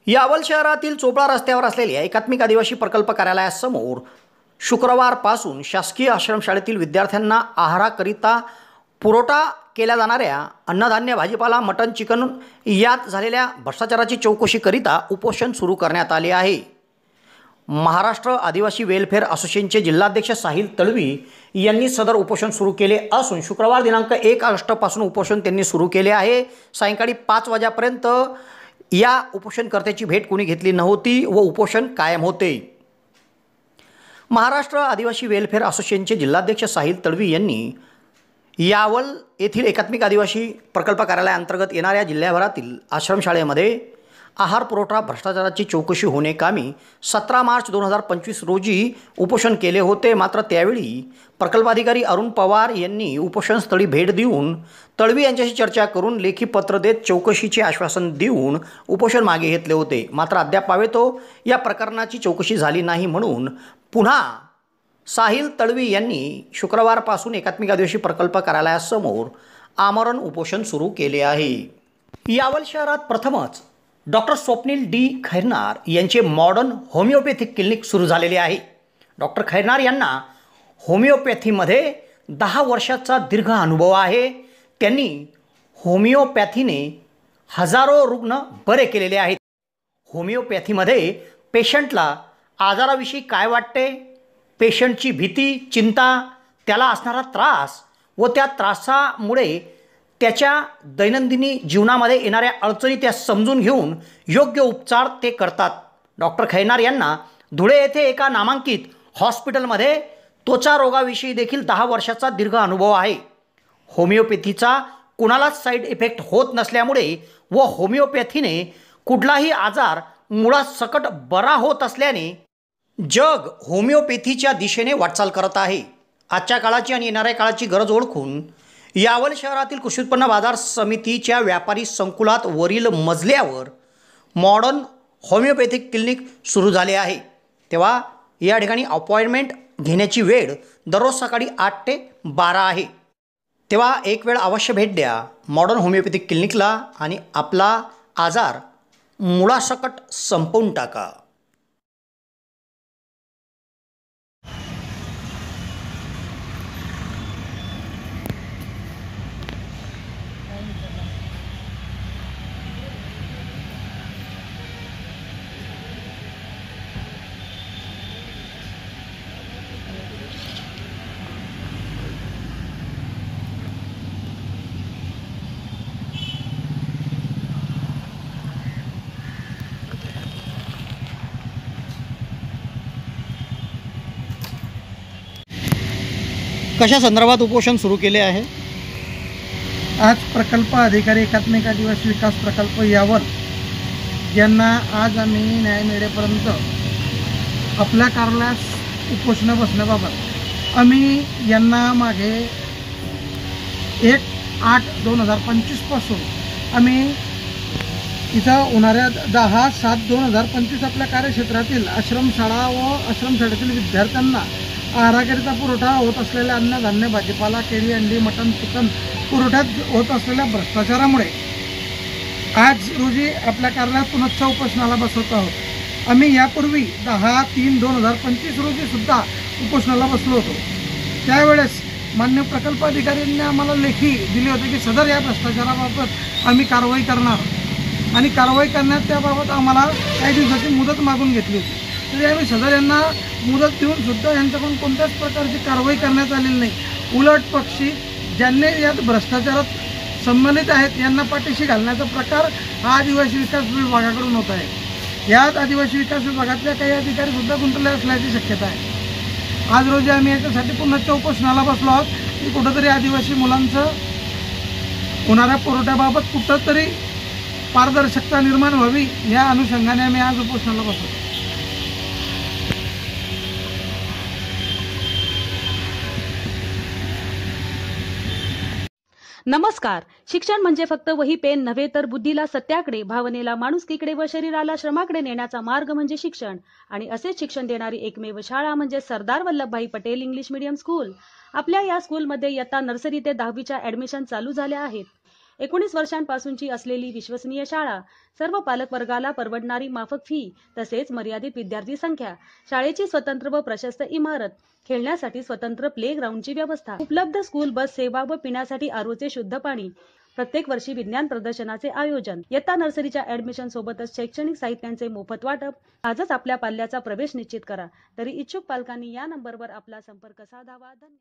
यावल शहरातील चोपडा रस्त्यावर असलेल्या एकात्मिक आदिवासी प्रकल्प कार्यालयासमोर शुक्रवारपासून शासकीय आश्रमशाळेतील विद्यार्थ्यांना आहाराकरिता पुरवठा केल्या जाणाऱ्या अन्नधान्य, भाजीपाला, मटण, चिकन यात झालेल्या भ्रष्टाचाराची चौकशीकरिता उपोषण सुरू करण्यात आले आहे। महाराष्ट्र आदिवासी वेलफेअर असोसिएशनचे जिल्हाध्यक्ष साहिल तळवी यांनी सदर उपोषण सुरू केले असून शुक्रवार दिनांक 1 ऑगस्टपासून उपोषण त्यांनी सुरू केले आहे। सायंकाळी 5 वाजेपर्यंत या उपोषणकर्त्याची भेट कोणी घेतली नव्हती व उपोषण कायम होते। महाराष्ट्र आदिवासी वेलफेअर असोसिएशनचे जिल्हाध्यक्ष साहिल तळवी यांनी यावल येथील एकात्मिक आदिवासी प्रकल्प कार्यालयाअंतर्गत येणाऱ्या जिल्ह्याभरातील आश्रमशाळेमध्ये आहार पुरवठा भ्रष्टाचाराची चौकशी होणेकामी 17 मार्च 2025 रोजी उपोषण केले होते। मात्र त्यावेळी प्रकल्पाधिकारी अरुण पवार यांनी उपोषणस्थळी भेट देऊन तळवी यांच्याशी चर्चा करून लेखी पत्र देत चौकशीचे आश्वासन देऊन उपोषण मागे घेतले होते। मात्र अद्याप या प्रकरणाची चौकशी झाली नाही म्हणून पुन्हा साहिल तळवी यांनी शुक्रवारपासून एकात्मिक आदिवासी प्रकल्प कार्यालयासमोर आमरण उपोषण सुरू केले आहे। यावल शहरात प्रथमच डॉक्टर स्वप्नील डी खैरनार यांचे मॉडर्न होमिओपॅथिक क्लिनिक सुरू झालेले आहे। डॉक्टर खैरनार यांना होमिओपॅथीमध्ये 10 वर्षाचा दीर्घ अनुभव आहे। त्यांनी होमिओपॅथीने हजारो रुग्ण बरे केलेले आहेत। होमिओपॅथीमध्ये पेशंटला आजाराविषयी काय वाटते, पेशंटची भीती, चिंता, त्याला असणारा त्रास व त्या त्रासामुळे त्याच्या दैनंदिनी जीवनामध्ये येणाऱ्या अडचणी त्या समजून घेऊन योग्य उपचार ते करतात। डॉक्टर खैरनार यांना धुळे येथे एका नामांकित हॉस्पिटलमध्ये त्वचा रोगाविषयी देखील 10 वर्षाचा दीर्घ अनुभव आहे। होमिओपॅथीचा कुणालाच साईड इफेक्ट होत नसल्यामुळे व होमिओपॅथीने कुठलाही आजार मुळासकट बरा होत असल्याने जग होमिओपॅथीच्या दिशेने वाटचाल करत आहे। आजच्या काळाची आणि येणाऱ्या काळाची गरज ओळखून यावल शहरातील कृषी उत्पन्न बाजार समितीच्या व्यापारी संकुलात वरील मजल्यावर मॉडर्न होमिओपॅथिक क्लिनिक सुरू झाले आहे। तेव्हा या ठिकाणी अपॉइंटमेंट घेण्याची वेळ दररोज सकाळी 8 ते 12 आहे। तेव्हा एक वेळ अवश्य भेट द्या मॉडर्न होमिओपॅथिक क्लिनिकला आणि आपला आजार मुळासकट संपवून टाका। कशा संदर्भात उपोषण सुरू केले आहे? आज प्रकल्प अधिकारी एकात्मिक आदिवासी विकास प्रकल्प यावल यांना आज आम्ही न्याय मिळेपर्यंत आपल्या कार्यालयास उपोषण बसण्याबाबत आम्ही यांना मागे 1/8/2025 पासून आम्ही इथं होणाऱ्या 10/7/2025 आपल्या कार्यक्षेत्रातील आश्रमशाळा व आश्रमशाळेतील विद्यार्थ्यांना आहाराकरिता पुरवठा होत असलेल्या अन्नधान्य, भाजीपाला, केळी, अंडी, मटण, चिकन पुरवठ्यात होत असलेल्या भ्रष्टाचारामुळे आज रोजी आपल्या कार्यालयात पुनश्च उपोषणाला बसवत आहोत। आम्ही यापूर्वी 10/3/2025 रोजी सुद्धा उपोषणाला बसलो होतो। त्यावेळेस मान्य प्रकल्प अधिकाऱ्यांनी आम्हाला लेखी दिली होती की सदर या भ्रष्टाचाराबाबत आम्ही कारवाई करणार आणि कारवाई करण्यात त्याबाबत आम्हाला काही दिवसाची मुदत मागून घेतली होती। तरी आम्ही सदर यांना मुदत देऊन सुद्धा यांच्याकडून कोणत्याच प्रकारची कारवाई करण्यात आलेली नाही। उलट पक्षी ज्यांनी यात भ्रष्टाचारात संबंधित आहेत यांना पाठीशी घालण्याचा प्रकार हा आदिवासी विकास विभागाकडून होत आहे। यात आदिवासी विकास विभागातल्या काही अधिकारी सुद्धा गुंतलेले असल्याची शक्यता आहे। आज रोजी आम्ही याच्यासाठी पुन्हा उपोषणाला बसलो आहोत की कुठंतरी आदिवासी मुलांचं होणाऱ्या पुरवठ्याबाबत कुठंतरी पारदर्शकता निर्माण व्हावी या अनुषंगाने आम्ही आज उपोषणाला बसलो। नमस्कार। शिक्षण म्हणजे फक्त वही पेन नव्हे तर बुद्धीला सत्याकडे, भावनेला माणुसकीकडे व शरीराला श्रमाकडे नेण्याचा मार्ग म्हणजे शिक्षण। आणि असेच शिक्षण देणारी एकमेव शाळा म्हणजे Sardar Vallabhbhai Patel English medium school. आपल्या या स्कूलमध्ये इयत्ता नर्सरी ते 10वीच्या ॲडमिशन चालू झाल्या आहेत। 19 वर्षांपासूनची असलेली विश्वसनीय शाळा, सर्व पालक वर्गाला परवडणारी माफक फी तसेच मर्यादित विद्यार्थी संख्या, शाळेची स्वतंत्र व प्रशस्त इमारत, खेळण्यासाठी स्वतंत्र प्ले ग्राउंडची व्यवस्था, उपलब्ध स्कूल बस सेवा व पिण्यासाठी आरोचे शुद्ध पाणी, प्रत्येक वर्षी विज्ञान प्रदर्शनाचे आयोजन, इयत्ता नर्सरीच्या ऍडमिशन सोबतच शैक्षणिक साहित्यांचे मोफत वाटप. आजच आपल्या पाल्याचा प्रवेश निश्चित करा. तरी इच्छुक पालकांनी या नंबरवर आपला संपर्क साधावा. धन्यवाद.